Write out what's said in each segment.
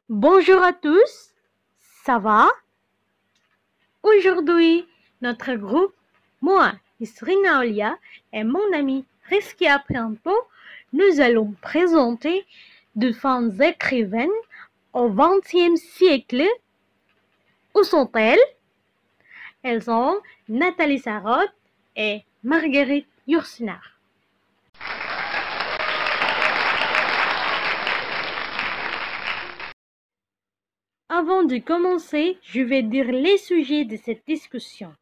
Bonjour à tous, ça va? Aujourd'hui, notre groupe, moi, Isrina Olia et mon ami Riskia Prianto, nous allons présenter de femmes écrivaines au XXe siècle. Où sont-elles? Elles sont Nathalie Sarraute et Marguerite Yourcenar. Avant de commencer, je vais dire les sujets de cette discussion.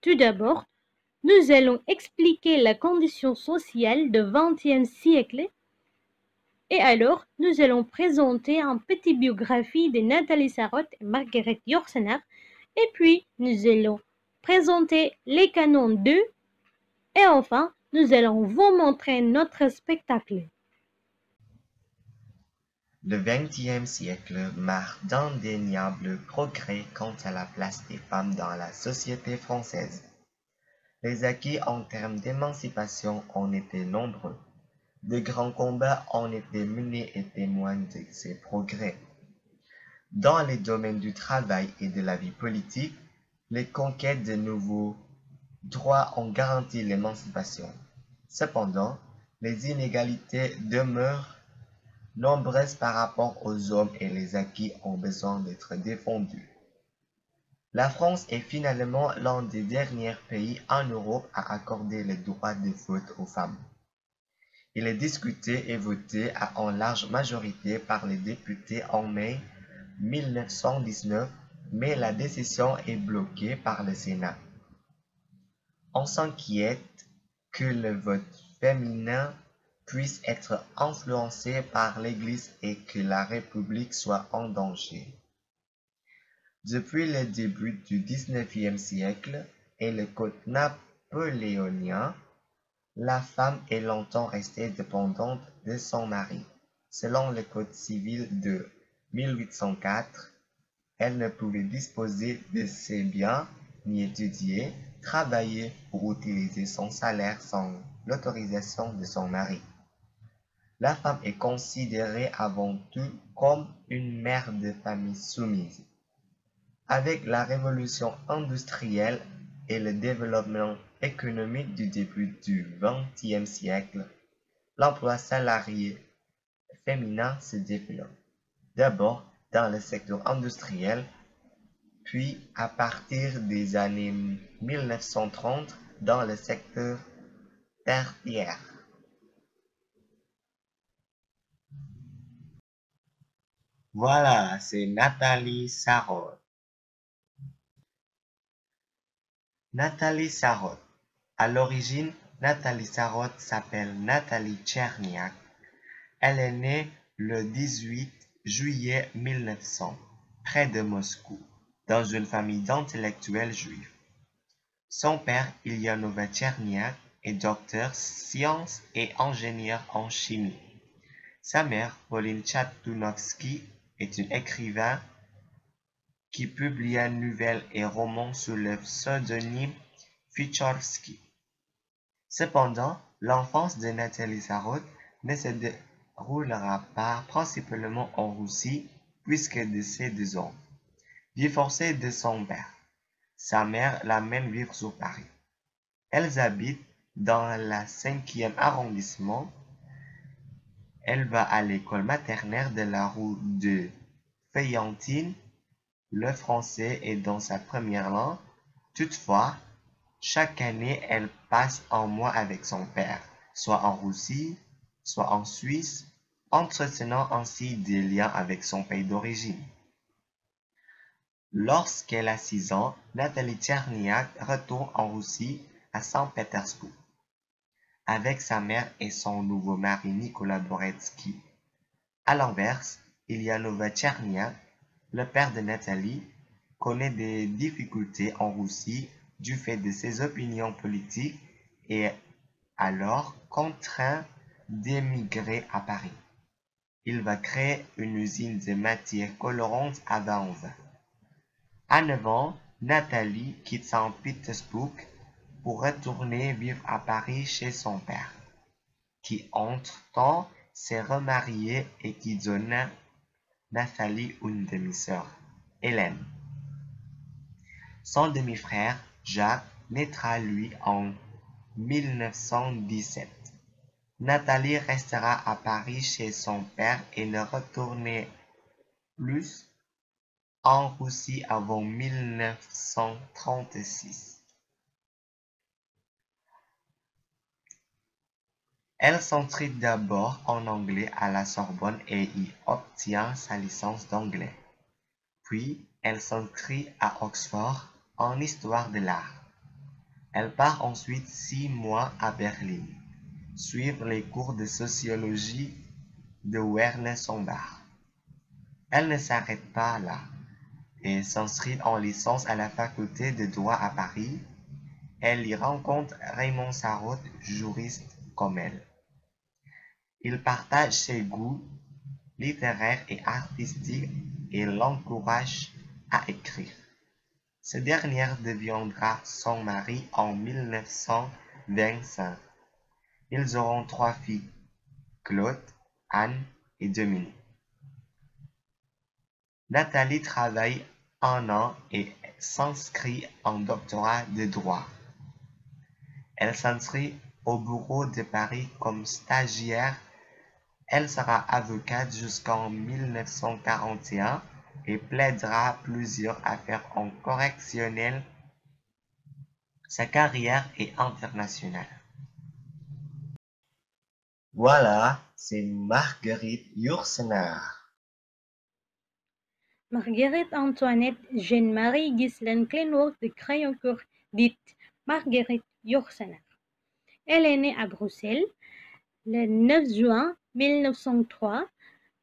Tout d'abord, nous allons expliquer la condition sociale du XXe siècle et alors nous allons présenter une petite biographie de Nathalie Sarraute et Marguerite Yourcenar et puis nous allons présenter les canons 2 et enfin nous allons vous montrer notre spectacle. Le XXe siècle marque d'indéniables progrès quant à la place des femmes dans la société française. Les acquis en termes d'émancipation ont été nombreux. De grands combats ont été menés et témoignent de ces progrès. Dans les domaines du travail et de la vie politique, les conquêtes de nouveaux droits ont garanti l'émancipation. Cependant, les inégalités demeurent nombreuses par rapport aux hommes et les acquis ont besoin d'être défendus. La France est finalement l'un des derniers pays en Europe à accorder le droit de vote aux femmes. Il est discuté et voté en large majorité par les députés en mai 1919, mais la décision est bloquée par le Sénat. On s'inquiète que le vote féminin puisse être influencé par l'Église et que la République soit en danger. Depuis le début du XIXe siècle et le Code napoléonien, la femme est longtemps restée dépendante de son mari. Selon le Code civil de 1804, elle ne pouvait disposer de ses biens, ni étudier, travailler ou utiliser son salaire sans l'autorisation de son mari. La femme est considérée avant tout comme une mère de famille soumise. Avec la révolution industrielle et le développement économique du début du XXe siècle, l'emploi salarié féminin se développe. D'abord dans le secteur industriel, puis à partir des années 1930 dans le secteur tertiaire. Voilà, c'est Nathalie Sarraute. Nathalie Sarraute. À l'origine, Nathalie Sarraute s'appelle Nathalie Tcherniak. Elle est née le 18 juillet 1900, près de Moscou, dans une famille d'intellectuels juifs. Son père, Ilya Novatcherniak, est docteur sciences et ingénieur en chimie. Sa mère, Pauline Tchatunovsky, est une écrivain qui publia nouvelles et romans sous le pseudonyme Fichorsky. Cependant, l'enfance de Nathalie Sarraute ne se déroulera pas principalement en Russie puisque de ses 2 ans, divorcée de son père, sa mère l'amène vivre sur Paris. Elles habitent dans le 5e arrondissement. Elle va à l'école maternelle de la rue de Feuillantine. Le français est dans sa première langue. Toutefois, chaque année, elle passe un mois avec son père, soit en Russie, soit en Suisse, entretenant ainsi des liens avec son pays d'origine. Lorsqu'elle a 6 ans, Nathalie Tcherniak retourne en Russie, à Saint-Pétersbourg, avec sa mère et son nouveau mari Nicolas Boretsky. À l'inverse, Ilya Novatcherniak, le père de Nathalie, connaît des difficultés en Russie du fait de ses opinions politiques et est alors contraint d'émigrer à Paris. Il va créer une usine de matières colorantes à Vanves. À 9 ans, Nathalie quitte Saint-Pétersbourg pour retourner vivre à Paris chez son père, qui entre-temps s'est remarié et qui donna Nathalie une demi-sœur, Hélène. Son demi-frère, Jacques, naîtra lui en 1917. Nathalie restera à Paris chez son père et ne retournera plus en Russie avant 1936. Elle s'inscrit d'abord en anglais à la Sorbonne et y obtient sa licence d'anglais. Puis, elle s'inscrit à Oxford en histoire de l'art. Elle part ensuite 6 mois à Berlin, suivre les cours de sociologie de Werner Sombart. Elle ne s'arrête pas là et s'inscrit en licence à la faculté de droit à Paris. Elle y rencontre Raymond Sarraute, juriste comme elle. Ils partagent ses goûts littéraires et artistiques et l'encouragent à écrire. Ce dernier deviendra son mari en 1925. Ils auront 3 filles, Claude, Anne et Dominique. Nathalie travaille 1 an et s'inscrit en doctorat de droit. Elle s'inscrit au barreau de Paris comme stagiaire. Elle sera avocate jusqu'en 1941 et plaidera plusieurs affaires en correctionnel. Sa carrière est internationale. Voilà, c'est Marguerite Yourcenar. Marguerite Antoinette Jeanne-Marie Ghislaine Kleinwacht de Crayoncourt, dite Marguerite Yourcenar. Elle est née à Bruxelles le 9 juin 1903.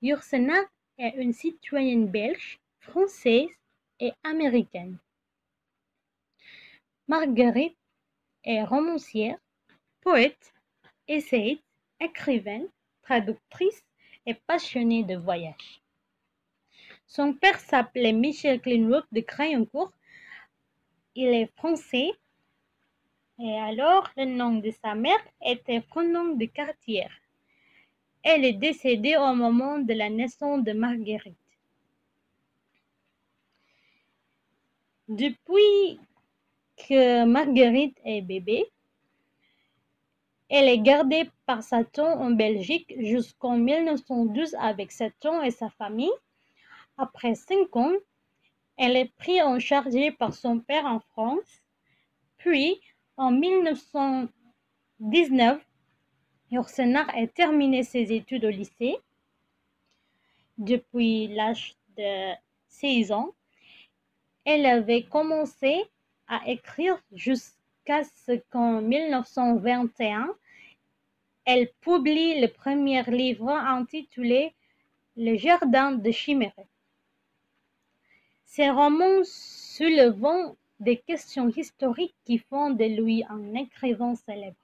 Yourcenar est une citoyenne belge, française et américaine. Marguerite est romancière, poète, essayiste, écrivaine, traductrice et passionnée de voyage. Son père s'appelait Michel Kleinwacht de Crayoncourt. Il est français et alors le nom de sa mère était Fronon de Cartier. Elle est décédée au moment de la naissance de Marguerite. Depuis que Marguerite est bébé, elle est gardée par sa tante en Belgique jusqu'en 1912 avec sa tante et sa famille. Après 5 ans, elle est prise en charge par son père en France. Puis, en 1919, Yourcenar a terminé ses études au lycée. Depuis l'âge de 16 ans, elle avait commencé à écrire jusqu'à ce qu'en 1921, elle publie le premier livre intitulé Le jardin de Chiméré. Ces romans soulevant des questions historiques qui font de lui un écrivain célèbre.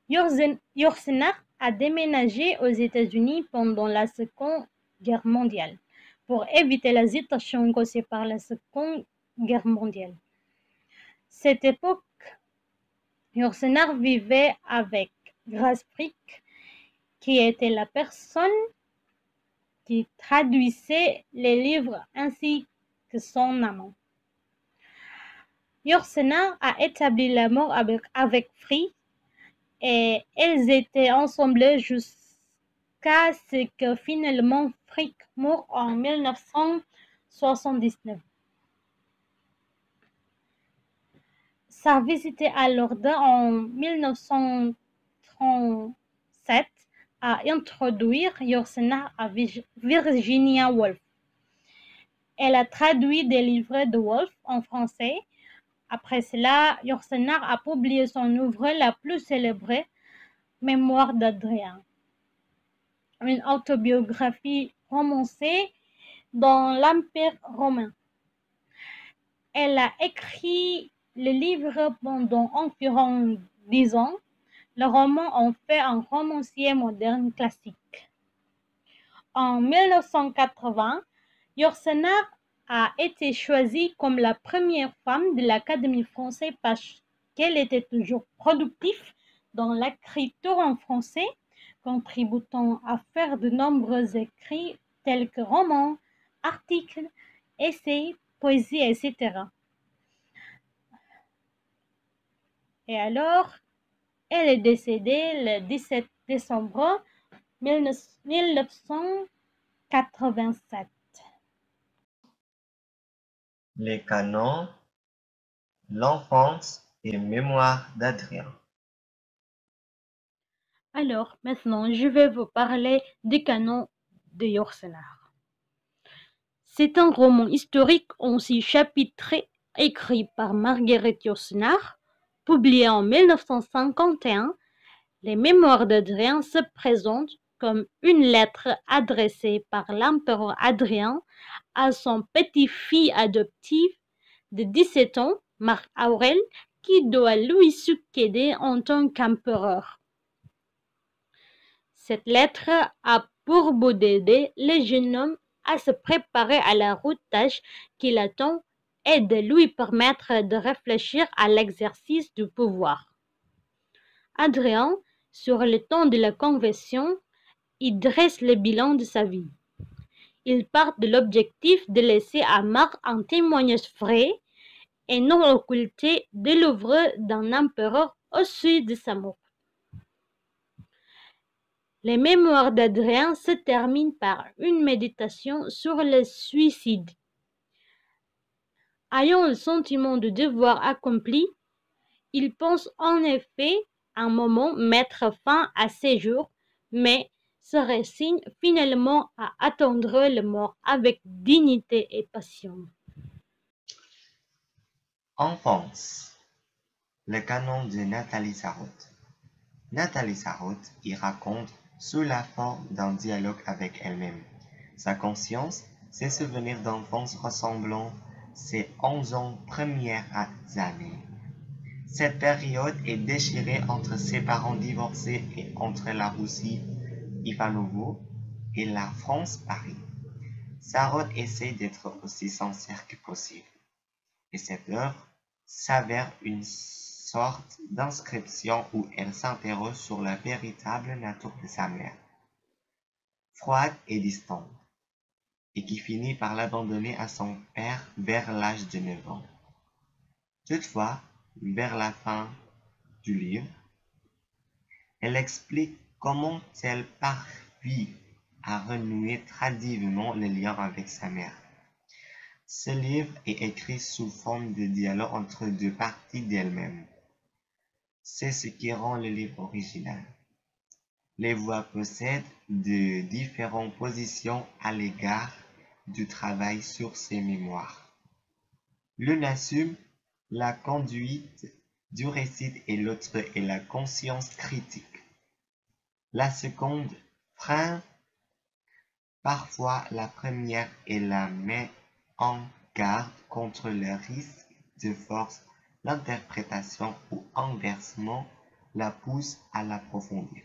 Yourcenar a déménagé aux États-Unis pendant la Seconde Guerre mondiale pour éviter l'agitation causée par la Seconde Guerre mondiale. Cette époque, Yourcenar vivait avec Grace Frick, qui était la personne qui traduisait les livres ainsi que son amant. Yourcenar a établi l'amour avec Frick et elles étaient ensemble jusqu'à ce que finalement Frick meure en 1979. Sa visite à Lourdes en 1937 a introduit Yourcenar à Virginia Woolf. Elle a traduit des livres de Woolf en français. Après cela, Yourcenar a publié son ouvrage la plus célèbre, Mémoires d'Adrien, une autobiographie romancée dans l'Empire romain. Elle a écrit le livre pendant environ 10 ans. Le roman en fait un romancier moderne classique. En 1980, Yourcenar a été choisie comme la première femme de l'Académie française parce qu'elle était toujours productive dans l'écriture en français, contribuant à faire de nombreux écrits tels que romans, articles, essais, poésie, etc. Et alors, elle est décédée le 17 décembre 1987. Les canons, l'enfance et mémoire d'Adrien. Alors, maintenant, je vais vous parler des canons de Yourcenar. C'est un roman historique en 6 chapitres écrit par Marguerite Yourcenar, publié en 1951. Les mémoires d'Adrien se présentent comme une lettre adressée par l'empereur Adrien à son petit-fils adoptif de 17 ans, Marc Aurèle, qui doit lui succéder en tant qu'empereur. Cette lettre a pour but d'aider le jeune homme à se préparer à la rude tâche qui l'attend et de lui permettre de réfléchir à l'exercice du pouvoir. Adrien, sur le temps de la conversion, il dresse le bilan de sa vie. Il part de l'objectif de laisser à Marc un témoignage vrai et non occulté de l'œuvre d'un empereur au sud de sa mort. Les mémoires d'Adrien se terminent par une méditation sur le suicide. Ayant le sentiment de devoir accompli, il pense en effet un moment mettre fin à ses jours, mais se résigne finalement à attendre le mort avec dignité et passion. Enfance. Le canon de Nathalie Sarraute. Nathalie Sarraute y raconte sous la forme d'un dialogue avec elle-même. Sa conscience, ses souvenirs d'enfance ressemblant ses 11 ans premières années. Cette période est déchirée entre ses parents divorcés et entre la Russie, Ivanovo, et la France, Paris. Sarraute essaie d'être aussi sincère que possible, et cette œuvre s'avère une sorte d'inscription où elle s'interroge sur la véritable nature de sa mère, froide et distante, et qui finit par l'abandonner à son père vers l'âge de 9 ans. Toutefois, vers la fin du livre, elle explique comment elle parvient à renouer tardivement le lien avec sa mère. Ce livre est écrit sous forme de dialogue entre deux parties d'elle-même. C'est ce qui rend le livre original. Les voix possèdent de différentes positions à l'égard du travail sur ses mémoires. L'une assume la conduite du récit et l'autre est la conscience critique. La seconde freine parfois la première et la met en garde contre le risque de forcer l'interprétation ou inversement la pousse à l'approfondir.